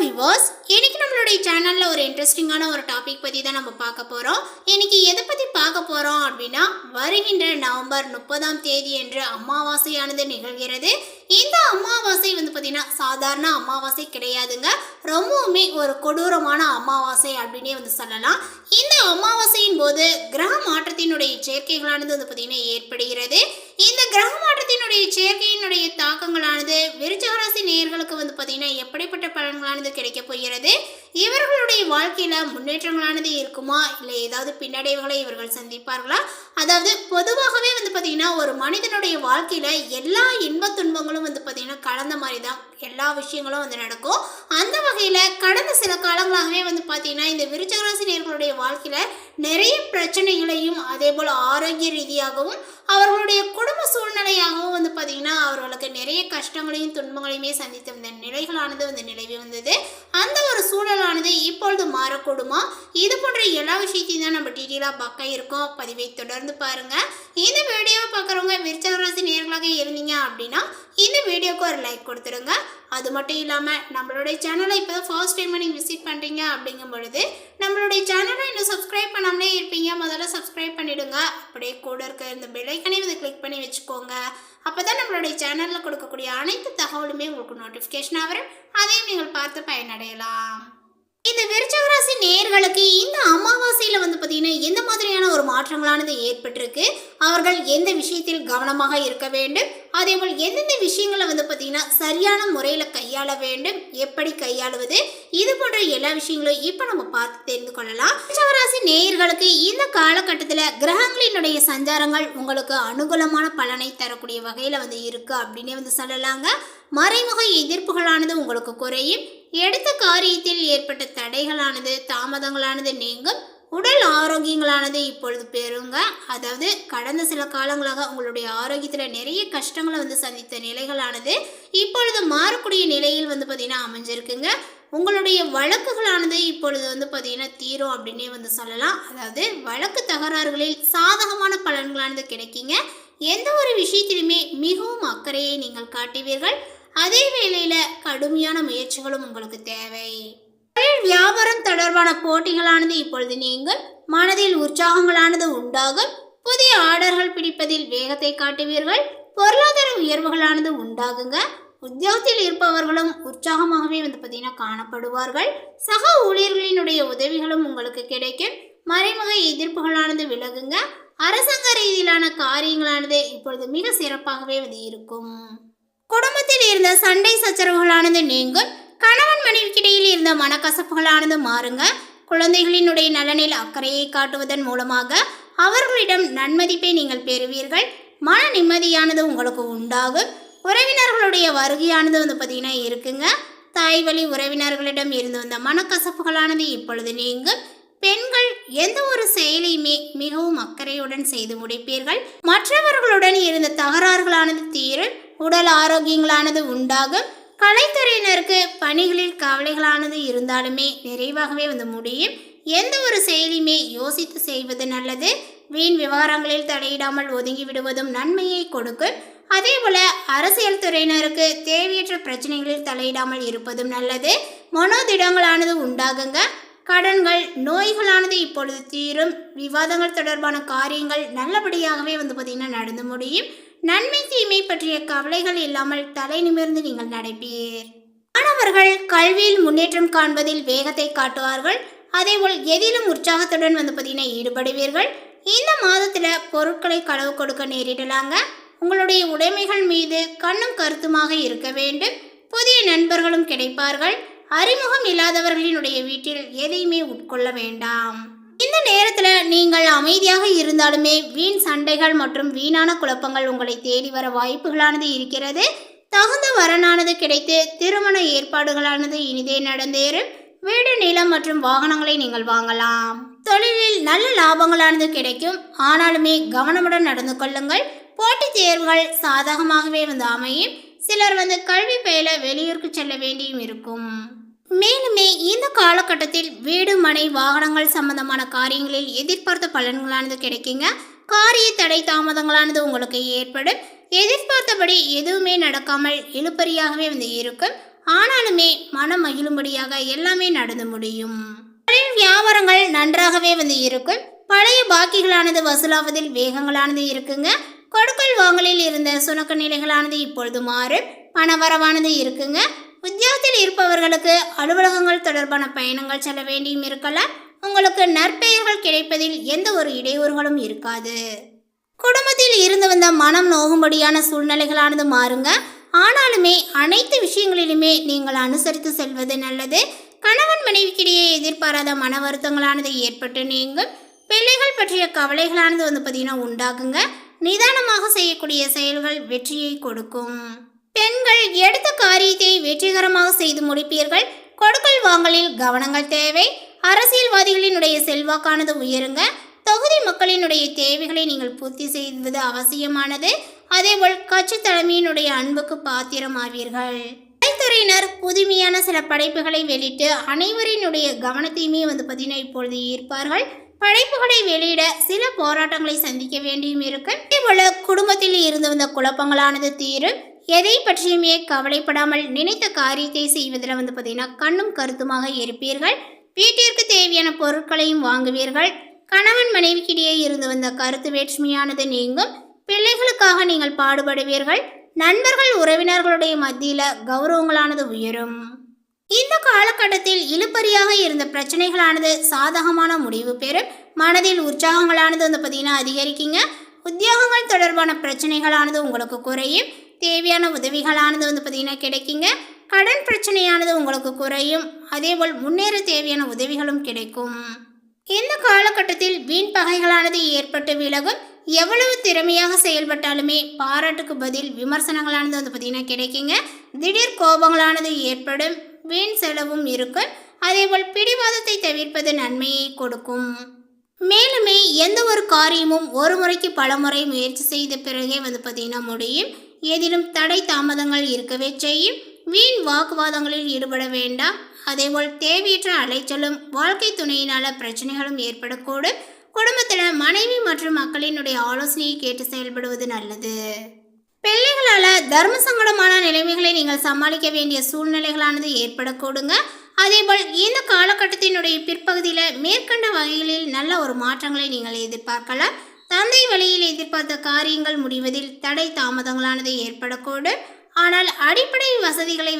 Viewers, இன்னைக்கு நம்மளுடைய சேனல்ல ஒரு இன்ட்ரெஸ்டிங்கான ஒரு டாபிக் பத்தி தான் நம்ம பார்க்க போறோம். இன்னைக்கு எதை பத்தி பார்க்க போறோம் அப்படின்னா, வருகின்ற நவம்பர் 30ஆம் தேதி என்று அமாவாசையானது நிகழ்கிறது. இந்த அமாவாசை பார்த்தீங்கன்னா சாதாரண அமாவாசை கிடையாதுங்க. ரொம்பவுமே ஒரு கொடூரமான அமாவாசை அப்படின்னே சொல்லலாம். இந்த அமாவாசையின் போது கிரக மாற்றத்தினுடைய சேர்க்கைகளானது பார்த்தீங்கன்னா ஏற்படுகிறது. இந்த கிரக மாற்றத்தினுடைய சேர்க்கையினுடைய தாக்கங்களானது விருச்சிக ராசி நேயர்களுக்கு பார்த்தீங்கன்னா எப்படிப்பட்ட பலன்களானது கிடைக்க போகிறது, இவர்களுடைய வாழ்க்கையில முன்னேற்றங்களானது இருக்குமா, இல்லை ஏதாவது பின்னடைவுகளை இவர்கள் சந்திப்பார்களா? அதாவது பொதுவாகவே பார்த்தீங்கன்னா ஒரு மனிதனுடைய வாழ்க்கையில எல்லா இன்ப துன்பங்களும் பார்த்தீங்கன்னா கலந்த மாதிரி தான் எல்லா விஷயங்களும் நடக்கும். அந்த வகையில கடந்த சில காலங்களாகவே பார்த்தீங்கன்னா இந்த விருச்சிக ராசி நேயர்களுடைய வாழ்க்கையில நிறைய பிரச்சனைகளையும் அதே போல் ஆரோக்கிய ரீதியாகவும் அவர்களுடைய குடும்ப சூழ்நிலையாகவும் பார்த்தீங்கன்னா அவர்களுக்கு நிறைய கஷ்டங்களையும் துன்பங்களையுமே சந்தித்த இந்த நிலைகளானது நிலவி வந்தது. அந்த ஒரு சூழலானது இப்பொழுது மாறக்கூடுமா? இது போன்ற எல்லா விஷயத்தையும் தான் நம்ம டீட்டெயிலாக பார்க்க இருக்கோம். பதிவை தொடர்ந்து பாருங்க. இந்த வீடியோவை பார்க்குறவங்க விருச்சிக ராசி நேயர்களாக இருந்தீங்க அப்படின்னா இந்த வீடியோக்கு ஒரு லைக் கொடுத்துருங்க. அது மட்டும் இல்லாமல் நம்மளுடைய சேனலை இப்போ தான் ஃபர்ஸ்ட் டைம் நீங்கள் விசிட் பண்ணுறீங்க அப்படிங்கும் பொழுது நம்மளுடைய சேனலை இன்னும் சப்ஸ்கிரைப் பண்ணாமலே இருப்பீங்க. முதல்ல சப்ஸ்கிரைப் பண்ணிவிடுங்க. அப்படியே கூட இருக்க இந்த பெல் ஐக்கனையும் கிளிக் பண்ணி வச்சுக்கோங்க. அப்போ தான் நம்மளுடைய சேனலில் கொடுக்கக்கூடிய அனைத்து தகவலுமே உங்களுக்கு நோட்டிஃபிகேஷனாக வரும். அதையும் நீங்கள் பார்த்து பயனடையலாம். இந்த விருச்சிக ராசி நேயர்களுக்கு இந்த அமாவாசையில் பார்த்தீங்கன்னா எந்த மாதிரியான ஒரு மாற்றங்களானது ஏற்பட்டிருக்கு, அவர்கள் எந்த விஷயத்தில் கவனமாக இருக்க வேண்டும், அதே போல் எந்தெந்த விஷயங்களை பார்த்தீங்கன்னா சரியான முறையில் கையாள வேண்டும், எப்படி கையாளுவது, இது போன்ற எல்லா விஷயங்களும் இப்போ நம்ம பார்த்து தெரிந்து கொள்ளலாம். விருச்சிக ராசி நேயர்களுக்கு இந்த காலகட்டத்தில் கிரகங்களினுடைய சஞ்சாரங்கள் உங்களுக்கு அனுகூலமான பலனை தரக்கூடிய வகையில் இருக்கு அப்படின்னே சொல்லலாங்க. மறைமுக எதிர்ப்புகளானது உங்களுக்கு குறையும். எடுத்த காரியத்தில் ஏற்பட்ட தடைகளானது தாமதங்களானது நீங்கும். உடல் ஆரோக்கியங்களானது இப்பொழுது பெறுங்க. அதாவது கடந்த சில காலங்களாக உங்களுடைய ஆரோக்கியத்தில் நிறைய கஷ்டங்களை சந்தித்த நிலைகளானது இப்பொழுது மாறக்கூடிய நிலையில் பார்த்தீங்கன்னா அமைஞ்சிருக்குங்க. உங்களுடைய வழக்குகளானது இப்பொழுது பார்த்தீங்கன்னா தீரும் அப்படின்னே சொல்லலாம். அதாவது வழக்கு தகராறுகளில் சாதகமான பலன்களானது கிடைக்குங்க. எந்த ஒரு விஷயத்திலுமே மிகவும் அக்கறையை நீங்கள் காட்டுவீர்கள். அதே வேளையில கடுமையான முயற்சிகளும் உங்களுக்கு தேவை. வியாபாரம் தொடர்பான போட்டிகளானது இப்பொழுது நீங்கள் மனதில் உற்சாகங்களானது உண்டாகும். புதிய ஆர்டர்கள் பிடிப்பதில் வேகத்தை காட்டுவீர்கள். பொருளாதார உயர்வுகளானது உண்டாகுங்க. உத்தியோகத்தில் இருப்பவர்களும் உற்சாகமாகவே பார்த்தீங்கன்னா காணப்படுவார்கள். சக ஊழியர்களினுடைய உதவிகளும் உங்களுக்கு கிடைக்கும். மறைமுக எதிர்ப்புகளானது விலகுங்க. அரசாங்க ரீதியிலான காரியங்களானது இப்பொழுது மிக சிறப்பாகவே இருக்கும். குடும்பத்தில் இருந்த சண்டை சச்சரவுகளானது நீங்கும். கணவன் மனைவிக்கிடையில் இருந்த மனக்கசப்புகளானது மாறுங்க. குழந்தைகளினுடைய நலனில் அக்கறையை காட்டுவதன் மூலமாக அவர்களிடம் நன்மதிப்பை நீங்கள் பெறுவீர்கள். மன நிம்மதியானது உங்களுக்கு உண்டாகும். உறவினர்களுடைய வருகையானது பார்த்தீங்கன்னா இருக்குங்க. தாய் வழி உறவினர்களிடம் இருந்து வந்த மனக்கசப்புகளானது இப்பொழுது நீங்கும். பெண்கள் எந்த ஒரு செயலையுமே மிகவும் அக்கறையுடன் செய்து முடிப்பீர்கள். மற்றவர்களுடன் இருந்த தகராறுகளானது தீரும். உடல் ஆரோக்கியங்களானது உண்டாகும். கலைத்துறையினருக்கு பணிகளில் கவலைகளானது இருந்தாலுமே நிறைவாகவே முடியும். எந்த ஒரு செயலையுமே யோசித்து செய்வது நல்லது. வீண் விவகாரங்களில் தலையிடாமல் ஒதுங்கி விடுவதும் நன்மையை கொடுக்கும். அதே போல அரசியல் துறையினருக்கு தேவையற்ற பிரச்சனைகளில் தலையிடாமல் இருப்பதும் நல்லது. மனோதிடங்களானது உண்டாகுங்க. கடன்கள் நோய்களானது இப்பொழுது தீரும். விவாதங்கள் தொடர்பான காரியங்கள் நல்லபடியாகவே பார்த்தீங்கன்னா நடந்து முடியும். நன்மை தீமை பற்றிய கவலைகள் இல்லாமல் தலை நிமிர்ந்து நீங்கள் நடப்பீர். மாணவர்கள் கல்வியில் முன்னேற்றம் காண்பதில் வேகத்தை காட்டுவார்கள். அதேபோல் எதிலும் உற்சாகத்துடன் பார்த்தீங்கன்னா ஈடுபடுவீர்கள். இந்த மாதத்தில் பொருட்களை களவு கொடுக்க நேரிடலாங்க. உங்களுடைய உடைமைகள் மீது கண்ணும் கருத்துமாக இருக்க வேண்டும். புதிய நண்பர்களும் கிடைப்பார்கள். அறிமுகம் இல்லாதவர்களினுடைய வீட்டில் எதையுமே உட்கொள்ள வேண்டாம். இந்த நேரத்தில் நீங்கள் அமைதியாக இருந்தாலுமே வீண் சண்டைகள் மற்றும் வீணான குழப்பங்கள் உங்களை தேடி வர வாய்ப்புகளானது இருக்கிறது. தகுந்த வரனானது கிடைத்து திருமண ஏற்பாடுகளானது இனிதே நடந்தேறும். வீடு நிலம் மற்றும் வாகனங்களை நீங்கள் வாங்கலாம். தொழிலில் நல்ல லாபங்களானது கிடைக்கும். ஆனாலுமே கவனமுடன் நடந்து கொள்ளுங்கள். போட்டித் தேர்வுகள் சாதகமாகவே அமையும். சிலர் கல்வி பயில வெளியூருக்கு செல்ல வேண்டியும் இருக்கும். மேலுமே இந்த காலகட்டத்தில் வீடு மனை வாகனங்கள் சம்பந்தமான காரியங்களில் எதிர்பார்த்த பலன்களானது கிடைக்குங்க. காரிய தடை தாமதங்களானது உங்களுக்கு ஏற்படும். எதிர்பார்த்தபடி எதுவுமே நடக்காமல் இழுபறியாகவே இருக்கும். ஆனாலுமே மனம் மகிழும்படியாக எல்லாமே நடந்து முடியும். தொழில் வியாபாரங்கள் நன்றாகவே இருக்கும். பழைய பாக்கிகளானது வசூலாவதில் வேகங்களானது இருக்குங்க. கொடுக்கல் வாங்கலில் இருந்த சுணக்க நிலைகளானது இப்பொழுது மாறும். பணவரவானது இருக்குங்க. உத்தியோகத்தில் இருப்பவர்களுக்கு அலுவலகங்கள் தொடர்பான பயணங்கள் செல்ல வேண்டியும் இருக்கலாம். உங்களுக்கு நற்பெயர்கள் கிடைப்பதில் எந்த ஒரு இடையூறுகளும் இருக்காது. குடும்பத்தில் இருந்து வந்த மனம் நோகும்படியான சூழ்நிலைகளானது மாறுங்க. ஆனாலுமே அனைத்து விஷயங்களிலுமே நீங்கள் அனுசரித்து செல்வது நல்லது. கணவன் மனைவிக்கிடையே எதிர்பாராத மன வருத்தங்களானது ஏற்பட்டு நீங்கும். பிள்ளைகள் பற்றிய கவலைகளானது உண்டாகுங்க. நிதானமாக செய்யக்கூடிய செயல்கள் வெற்றியை கொடுக்கும். பெண்கள் எடுத்த காரியத்தை வெற்றிகரமாக செய்து முடிப்பீர்கள். கொடுக்கல் வாங்கலில் கவனங்கள் தேவை. அரசியல்வாதிகளினுடைய செல்வாக்கானது உயருங்க. தொகுதி மக்களினுடைய தேவைகளை நீங்கள் பூர்த்தி செய்வது அவசியமானது. அதேபோல் கட்சி தலைமையினுடைய அன்புக்கு பாத்திரமாவீர்கள். கலைத்துறையினர் புதுமையான சில படைப்புகளை வெளியிட்டு அனைவரினுடைய கவனத்தையுமே இப்பொழுது ஈர்ப்பார்கள். படைப்புகளை வெளியிட சில போராட்டங்களை சந்திக்க வேண்டியும் இருக்கும். அதேபோல குடும்பத்தில் இருந்து வந்த குழப்பங்களானது தீரும். எதை பற்றியுமே கவலைப்படாமல் நினைத்த காரியத்தை செய்வதில் கண்ணும் கருத்துமாக இருப்பீர்கள். வீட்டிற்கு தேவையான பொருட்களையும் வாங்குவீர்கள். கணவன் மனைவிக்கிடையே இருந்து வந்த கருத்து வேற்றுமையானது நீங்கும். பிள்ளைகளுக்காக நீங்கள் பாடுபடுவீர்கள். நண்பர்கள் உறவினர்களுடைய மத்தியில கௌரவங்களானது உயரும். இந்த காலகட்டத்தில் இழுபறியாக இருந்த பிரச்சனைகளானது சாதகமான முடிவு பெறும். மனதில் உற்சாகங்களானது அதிகரிக்குங்க. உத்தியோகங்கள் தொடர்பான பிரச்சனைகளானது உங்களுக்கு குறையும். தேவையான உதவிகளானது கிடைக்குங்க. கடன் பிரச்சனையானது உங்களுக்கு குறையும். அதேபோல் முன்னேற தேவையான உதவிகளும் கிடைக்கும். இந்த காலகட்டத்தில் வீண் பகைகளானது ஏற்பட்டு விலகும். எவ்வளவு திறமையாக செயல்பட்டாலுமே பாராட்டுக்கு பதில் விமர்சனங்களானது கிடைக்குங்க. திடீர் கோபங்களானது ஏற்படும். வீண் செலவும் இருக்கும். அதேபோல் பிடிவாதத்தை தவிர்ப்பது நன்மையை கொடுக்கும். மேலுமே எந்த ஒரு காரியமும் ஒரு முறைக்கு பல முறை முயற்சி செய்த பிறகே முடியும். எதிலும் தடை தாமதங்கள் இருக்கவே செய்யும். வீண் வாக்குவாதங்களில் ஈடுபட வேண்டாம். அதேபோல் தேவையற்ற அலைச்சலும் வாழ்க்கை துணையினால பிரச்சனைகளும் ஏற்படக்கூடும். குடும்பத்தில் மனைவி மற்றும் மக்களினுடைய ஆலோசனையை கேட்டு செயல்படுவது நல்லது. பிள்ளைகளால் தர்ம சங்கடமான நிலைமைகளை நீங்கள் சமாளிக்க வேண்டிய சூழ்நிலைகளானது ஏற்படக்கூடுங்க. அதேபோல் இந்த காலகட்டத்தினுடைய பிற்பகுதியில் மேற்கண்ட வகைகளில் நல்ல ஒரு மாற்றங்களை நீங்கள் எதிர்பார்க்கலாம். தந்தை வழியில் எதிர்பார்த்த காரியங்கள் முடிவதில் தடை தாமதங்களானது ஏற்படக்கூடும். ஆனால் அடிப்படை வசதிகளை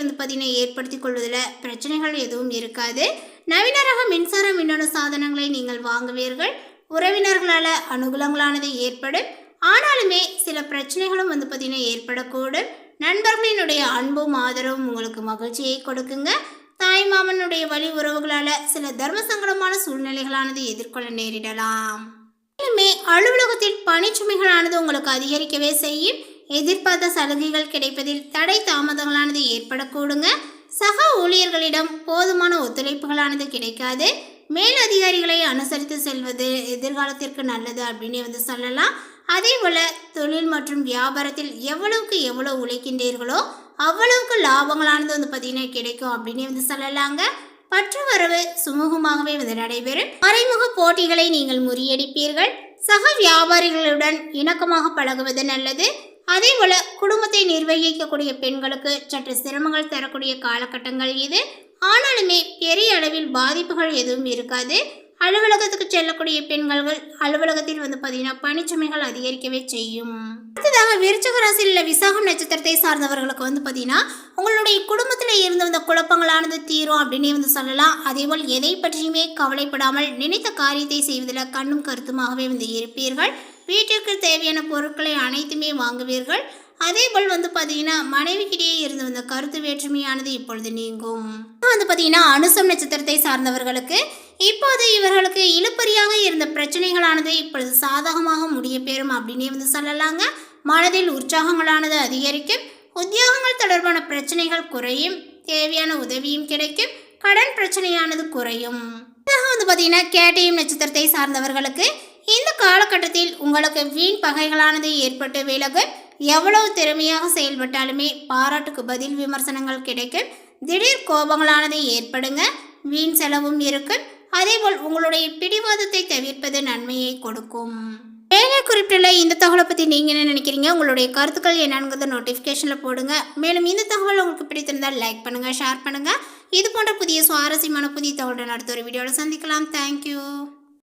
ஏற்படுத்தி கொள்வதில் பிரச்சனைகள் எதுவும் இருக்காது. நவீன ரக மின்சார மின்னணு சாதனங்களை நீங்கள் வாங்குவீர்கள். உறவினர்களால் அனுகூலங்களானது ஏற்படும். ஆனாலுமே சில பிரச்சனைகளும் ஏற்படக்கூடும். நண்பர்களினுடைய அன்பும் ஆதரவும் உங்களுக்கு மகிழ்ச்சியை கொடுக்குங்க. தாய் மாமனுடைய வழி உறவுகளால் சில தர்ம சங்கடமான சூழ்நிலைகளானது எதிர்கொள்ள நேரிடலாம். மேலுமே அலுவலகத்தில் பணிச்சுமைகளானது உங்களுக்கு அதிகரிக்கவே செய்யும். எதிர்பார்த்த சலுகைகள் கிடைப்பதில் தடை தாமதங்களானது ஏற்படக்கூடுங்க. சக ஊழியர்களிடம் போதுமான ஒத்துழைப்புகளானது கிடைக்காது. மேல் அதிகாரிகளை அனுசரித்து செல்வது எதிர்காலத்திற்கு நல்லது அப்படின்னு சொல்லலாம். அதே போல தொழில் மற்றும் வியாபாரத்தில் எவ்வளவுக்கு எவ்வளவு உழைக்கின்றீர்களோ அவ்வளவுக்கு லாபங்களானது கிடைக்கும் அப்படின்னு சொல்லலாங்க. பற்று வரவு சுமூகமாகவே நடைபெறும். மறைமுக போட்டிகளை நீங்கள் முறியடிப்பீர்கள். சக வியாபாரிகளுடன் இணக்கமாக பழகுவது நல்லது. அதே போல குடும்பத்தை நிர்வகிக்கக்கூடிய பெண்களுக்கு சற்று சிரமங்கள் தரக்கூடிய காலகட்டங்கள் இது. ஆனாலுமே பெரிய அளவில் பாதிப்புகள் எதுவும் இருக்காது. அலுவலகத்துக்கு செல்லக்கூடிய பெண்கள் அலுவலகத்தில் பணிச்சுமைகள் அதிகரிக்கவே செய்யும். அடுத்ததாக விருச்சிக ராசியில் உள்ள விசாகம் நட்சத்திரத்தை சார்ந்தவர்களுக்கு உங்களுடைய குடும்பத்தில் இருந்து வந்த குழப்பங்களானது தீரும் அப்படின்னு சொல்லலாம். அதேபோல் எதை பற்றியுமே கவலைப்படாமல் நினைத்த காரியத்தை செய்வதில் கண்ணும் கருத்துமாகவே இருப்பீர்கள். வீட்டிற்கு தேவையான பொருட்களை அனைத்துமே வாங்குவீர்கள். அதேபோல் மனைவிக்கிடையே இருந்து வந்த கருத்து வேற்றுமையானது இப்பொழுது நீங்கும். அனுசம் நட்சத்திரத்தை சார்ந்தவர்களுக்கு இப்போது இவர்களுக்கு இழுபறியாக இருந்த பிரச்சனைகளானது இப்பொழுது சாதகமாக முடிய பெறும் அப்படின்னு சொல்லலாங்க. மனதில் உற்சாகங்களானது அதிகரிக்கும். உத்தியோகங்கள் தொடர்பான பிரச்சனைகள் குறையும். தேவையான உதவியும் கிடைக்கும். கடன் பிரச்சனையானது குறையும். கேட்டயம் நட்சத்திரத்தை சார்ந்தவர்களுக்கு இந்த காலகட்டத்தில் உங்களுக்கு வீண் பகைகளானது ஏற்பட்டு விலகும். எவ்வளவு திறமையாக செயல்பட்டாலுமே பாராட்டுக்கு பதில் விமர்சனங்கள் கிடைக்கும். திடீர் கோபங்களானது ஏற்படுங்க. வீண் செலவும் இருக்கும். அதேபோல் உங்களுடைய பிடிவாதத்தை தவிர்ப்பது நன்மையை கொடுக்கும். வேலை குறிப்பிட்டுள்ள இந்த தகவலை பற்றி நீங்கள் என்ன நினைக்கிறீங்க? உங்களுடைய கருத்துக்கள் என்னங்கிறத நோட்டிஃபிகேஷனில் போடுங்க. மேலும் இந்த தகவல் உங்களுக்கு பிடித்திருந்தால் லைக் பண்ணுங்கள், ஷேர் பண்ணுங்கள். இது போன்ற புதிய சுவாரஸ்யமான புதிய தகவலுடன் அடுத்த ஒரு வீடியோவில் சந்திக்கலாம். தேங்க்யூ.